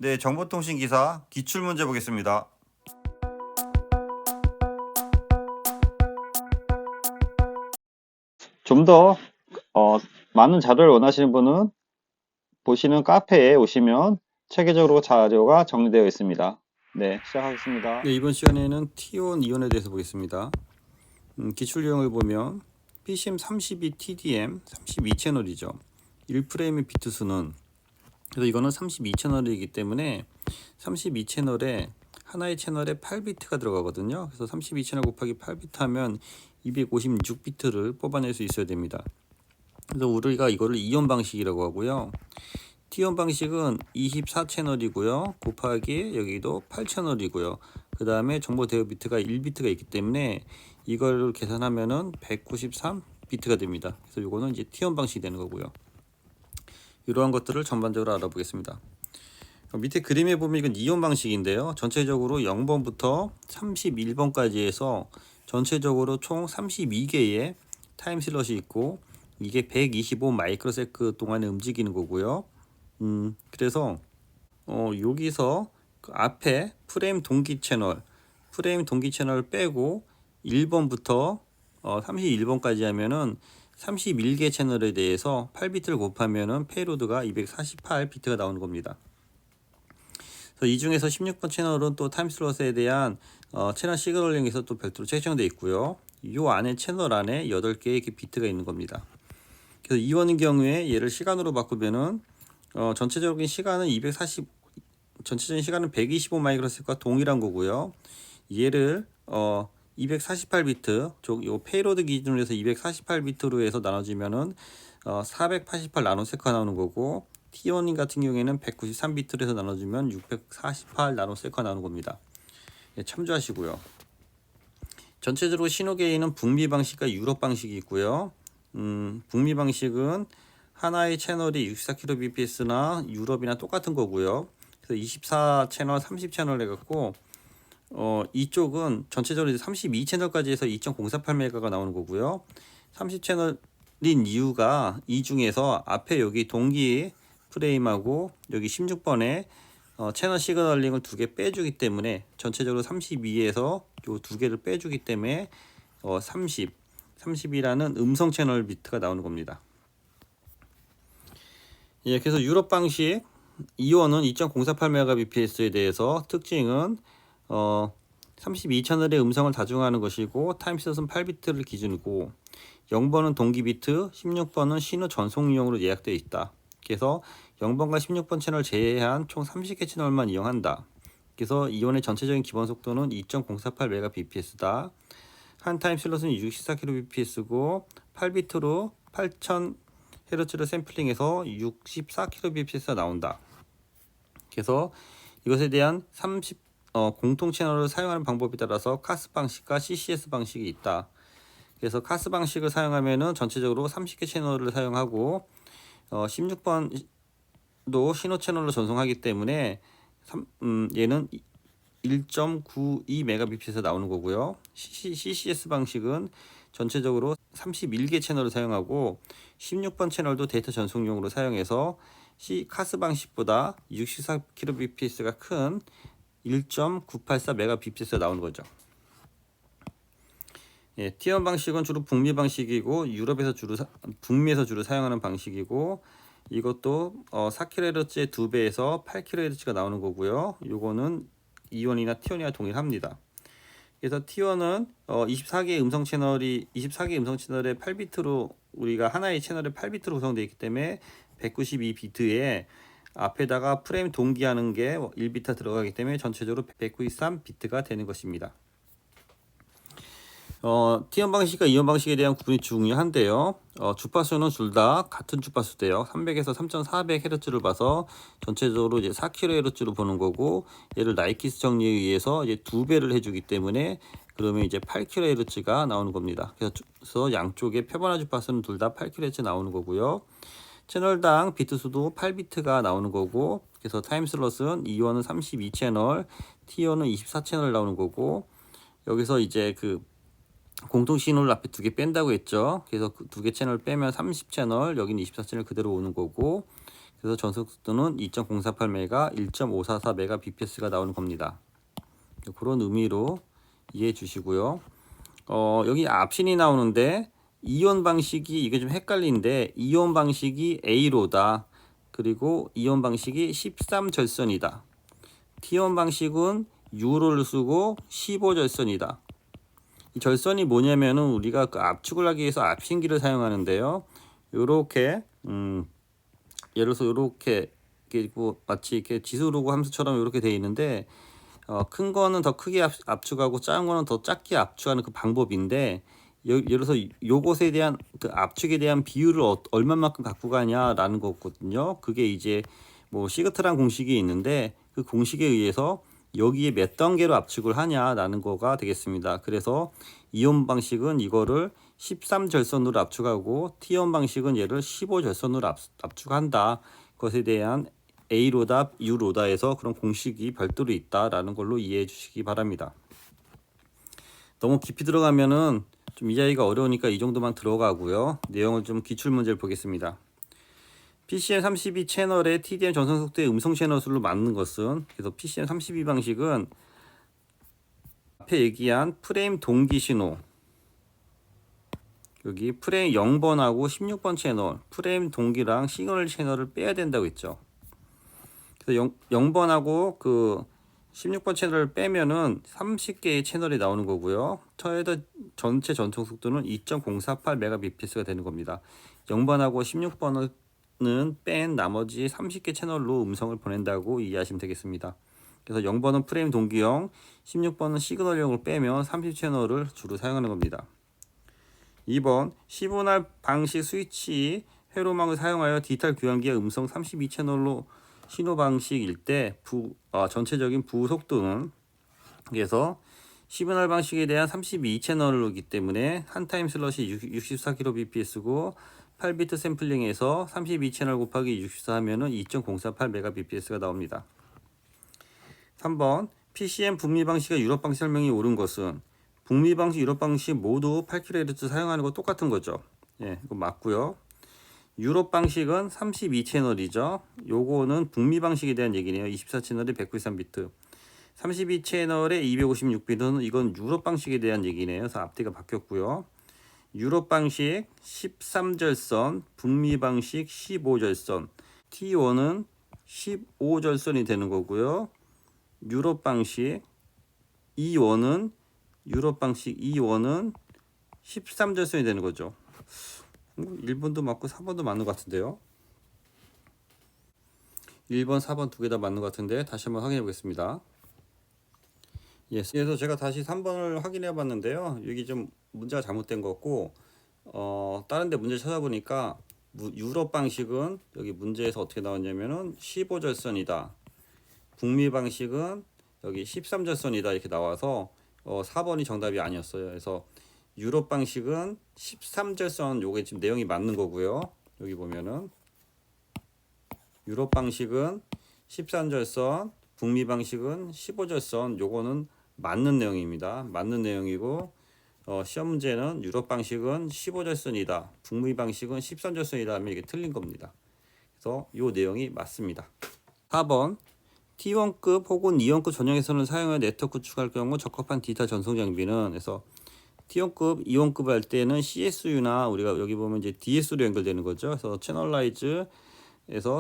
네, 정보통신 기사 기출 문제 보겠습니다. 좀 더 많은 자료를 원하시는 분은 보시는 카페에 오시면 체계적으로 자료가 정리되어 있습니다. 네, 시작하겠습니다. 네, 이번 시간에는 T1 이온에 대해서 보겠습니다. 기출 유형을 보면 PCM 32TDM 32채널이죠. 1프레임의 비트 수는, 그래서 이거는 32채널이기 때문에 32채널에 하나의 채널에 8비트가 들어가거든요. 그래서 32채널 곱하기 8비트 하면 256비트를 뽑아낼 수 있어야 됩니다. 그래서 우리가 이거를 이온 방식이라고 하고요. T온 방식은 24채널이고요. 곱하기 여기도 8채널이고요. 그 다음에 정보 대여 비트가 1비트가 있기 때문에 이걸 계산하면은 193비트가 됩니다. 그래서 이거는 이제 T온 방식이 되는 거고요. 이러한 것들을 전반적으로 알아보겠습니다. 밑에 그림에 보면 이건 이온 방식인데요. 전체적으로 0번부터 31번까지 해서 전체적으로 총 32개의 타임 슬롯이 있고, 이게 125 마이크로세컨드 동안에 움직이는 거고요. 그래서 여기서 그 앞에 프레임 동기 채널 빼고 1번부터 31번까지 하면은 31개 채널에 대해서 8비트를 곱하면은 페이로드가 248비트가 나오는 겁니다. 그래서 이 중에서 16번 채널은 또 타임슬롯에 대한 채널 시그널링에서 또 별도로 책정되어 있고요. 이 안에 채널 안에 8개의 비트가 있는 겁니다. 그래서 이원인 경우에 얘를 시간으로 바꾸면은 전체적인 시간은 전체적인 시간은 125 마이크로세컨드와 동일한 거고요. 얘를 248비트, 요 페이로드 기준으로 해서 248비트로 해서 나눠지면은 488 나노세컨드 나오는 거고, T1 같은 경우에는 193비트로 해서 나눠주면 648 나노세컨드 나오는 겁니다. 예, 참조하시고요. 전체적으로 신호 게인은 북미 방식과 유럽 방식이 있고요. 북미 방식은 하나의 채널이 64kbps나 유럽이나 똑같은 거고요. 그래서 24채널, 30채널 해갖고 이쪽은 전체적으로 32채널까지 해서 2.048메가가 나오는 거고요. 30채널인 이유가 이 중에서 앞에 여기 동기 프레임하고 여기 16번에 채널 시그널링을 2개 빼주기 때문에 전체적으로 32에서 요 2개를 빼주기 때문에 30이라는 음성 채널 비트가 나오는 겁니다. 예, 그래서 유럽 방식 이원은 2.048Mbps에 대해서 특징은 32채널의 음성을 다중화하는 것이고, 타임슬롯은 8비트를 기준이고, 0번은 동기 비트, 16번은 신호 전송용으로 예약되어 있다. 그래서 0번과 16번 채널 제외한 총 30개 채널만 이용한다. 그래서 이원의 전체적인 기본 속도는 2.048Mbps다. 한 타임 슬롯은 64kbps고 8비트로 8000Hz를 샘플링해서 64kbps가 나온다. 그래서 이것에 대한 공통 채널을 사용하는 방법에 따라서 카스 방식과 CCS 방식이 있다. 그래서 카스 방식을 사용하면은 전체적으로 30개 채널을 사용하고 16번도 신호 채널로 전송하기 때문에 얘는 1.92Mbps에서 나오는 거고요. CCS 방식은 전체적으로 31개 채널을 사용하고 16번 채널도 데이터 전송용으로 사용해서 카스 방식보다 64kbps가 큰 1.984Mbps가 나오는 거죠. 예, T1 방식은 주로 북미 방식이고 북미에서 주로 사용하는 방식이고, 이것도 4kHz의 2배에서 8kHz가 나오는 거고요. 요거는 이원이나 T1이나 동일합니다. 그래서 T1은 24개의 음성 채널에 8비트로, 우리가 하나의 채널에 8비트로 구성되어 있기 때문에 192비트에 앞에다가 프레임 동기하는 게 1비트 들어가기 때문에 전체적으로 193비트가 되는 것입니다. T1 방식과 이온 방식에 대한 구분이 중요한데요. 주파수는 둘 다 같은 주파수대요. 300에서 3400Hz를 봐서 전체적으로 이제 4kHz로 보는 거고, 얘를 나이키스 정리에 의해서 이제 2배를 해주기 때문에 그러면 이제 8kHz가 나오는 겁니다. 그래서 양쪽의 표본화 주파수는 둘 다 8kHz 나오는 거고요. 채널당 비트 수도 8비트가 나오는 거고, 그래서 타임 슬롯은 이원은 32채널, T1은 24채널 나오는 거고, 여기서 이제 그 공통 신호를 앞에 2개 뺀다고 했죠. 그래서 그 2개 채널 빼면 30채널, 여기는 24채널 그대로 오는 거고, 그래서 전송 속도는 2.048메가, 1.544메가 bps가 나오는 겁니다. 그런 의미로 이해해 주시고요. 여기 앞신이 나오는데 이온 방식이 이게 좀 헷갈리는데 이온 방식이 A로다. 그리고 이온 방식이 13절선이다. T온 방식은 U를 쓰고 15절선이다. 이 절선이 뭐냐면은 우리가 그 압축을 하기 위해서 압신기를 사용하는데요. 요렇게 예를 들어서 요렇게 뭐 마치 이렇게 지수로그 함수처럼 이렇게 돼 있는데 큰 거는 더 크게 압축하고 작은 거는 더 작게 압축하는 그 방법인데 예를 들어서 요것에 대한 그 압축에 대한 비율을 얼마만큼 갖고 가냐라는 거거든요. 그게 이제 뭐 시그트란 공식이 있는데 그 공식에 의해서 여기에 몇 단계로 압축을 하냐라는 거가 되겠습니다. 그래서 이온 방식은 이거를 13절선으로 압축하고 T온 방식은 얘를 15절선으로 압축한다. 그것에 대한 A로다, U로다에서 그런 공식이 별도로 있다라는 걸로 이해해 주시기 바랍니다. 너무 깊이 들어가면은 좀 이해하기가 어려우니까 이 정도만 들어가고요. 내용을 좀 기출 문제를 보겠습니다. PCM32 채널의 TDM 전송 속도의 음성 채널 수를 맞는 것은 그래서 PCM32 방식은 앞에 얘기한 프레임 동기 신호 여기 프레임 0번하고 16번 채널 프레임 동기랑 시그널 채널을 빼야 된다고 했죠. 그래서 0번하고 그 16번 채널을 빼면은 30개의 채널이 나오는 거고요. 저희도 전체 전송 속도는 2.048Mbps가 되는 겁니다. 0번하고 16번은 뺀 나머지 30개 채널로 음성을 보낸다고 이해하시면 되겠습니다. 그래서 0번은 프레임 동기형, 16번은 시그널형을 빼면 30채널을 주로 사용하는 겁니다. 2번 15날 방식 스위치 회로망을 사용하여 디지털 교환기의 음성 32채널로 신호 방식일 때 전체적인 부속도는 그래서 15날 방식에 대한 32채널이기 때문에 한 타임 슬롯이 64kbps고 8비트 샘플링에서 32채널 곱하기 64 하면은 2.048Mbps가 나옵니다. 3번 PCM 북미 방식과 유럽 방식 설명이 옳은 것은 북미 방식, 유럽 방식 모두 8kHz 사용하는 거 똑같은 거죠. 예, 이거 맞고요. 유럽 방식은 32채널이죠. 요거는 북미 방식에 대한 얘기네요. 24채널에 193비트. 32채널에 256비트는 이건 유럽 방식에 대한 얘기네요. 그래서 앞뒤가 바뀌었고요. 유럽 방식 13절선, 북미 방식 15절선. T1은 15절선이 되는 거고요. 유럽 방식 E1은 13절선이 되는 거죠. 1번도 맞고 4번도 맞는 것 같은데요. 1번, 4번 두 개 다 맞는 것 같은데 다시 한번 확인해 보겠습니다. 예, 그래서 제가 다시 3번을 확인해 봤는데요. 여기 좀 문제가 잘못된 것 같고 다른 데 문제 찾아보니까 유럽 방식은 여기 문제에서 어떻게 나왔냐면은 15절선이다. 북미 방식은 여기 13절선이다 이렇게 나와서 4번이 정답이 아니었어요. 그래서 유럽 방식은 13절선 요게 지금 내용이 맞는 거고요. 여기 보면은 유럽 방식은 13절선, 북미 방식은 15절선 요거는 맞는 내용입니다. 맞는 내용이고 시험 문제는 유럽 방식은 15절선이다. 북미 방식은 13절선이다 하면 이게 틀린 겁니다. 그래서 요 내용이 맞습니다. 4번 T1급 혹은 2원급 전용회선을 사용해 네트워크 구축할 경우 적합한 디지털 전송 장비는 그래서 T1급, 2원급 할 때는 CSU나 우리가 여기 보면 이제 DSU로 연결되는 거죠. 그래서 채널라이즈에서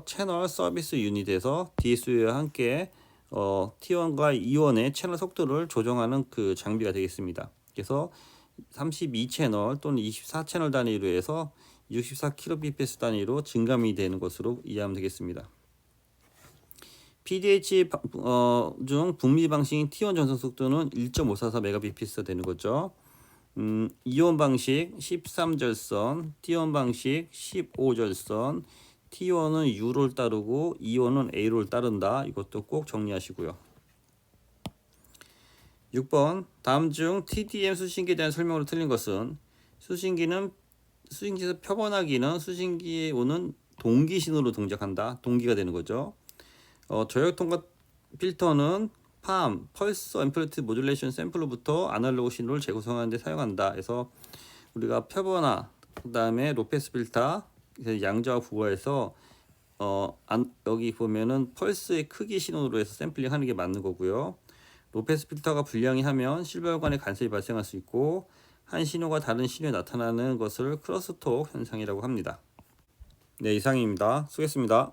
채널 서비스 유닛에서 DSU와 함께 T1과 2원의 채널 속도를 조정하는 그 장비가 되겠습니다. 그래서 32채널 또는 24채널 단위로 해서 64kbps 단위로 증감이 되는 것으로 이해하면 되겠습니다. PDH 중 북미 방식인 T1 전송 속도는 1.544Mbps가 되는 거죠. 이온 방식 13절선, T1 방식 15절선, T1은 U를 따르고 E1은 A를 따른다. 이것도 꼭 정리하시고요. 6번 다음 중 TDM 수신기에 대한 설명으로 틀린 것은 수신기에서 표본하기는 수신기에 오는 동기 신호로 동작한다. 동기가 되는 거죠. 저역 통과 필터는 팜, 펄스 앰플리튜드 모듈레이션 샘플로부터 아날로그 신호를 재구성하는 데 사용한다. 그래서 우리가 표본화, 그 다음에 로페스 필터, 양자와 부하에서 여기 보면은 펄스의 크기 신호로 해서 샘플링 하는 게 맞는 거고요. 로패스 필터가 불량이 하면 실버혈관에 간섭이 발생할 수 있고, 한 신호가 다른 신호에 나타나는 것을 크로스톡 현상이라고 합니다. 네, 이상입니다. 수고했습니다.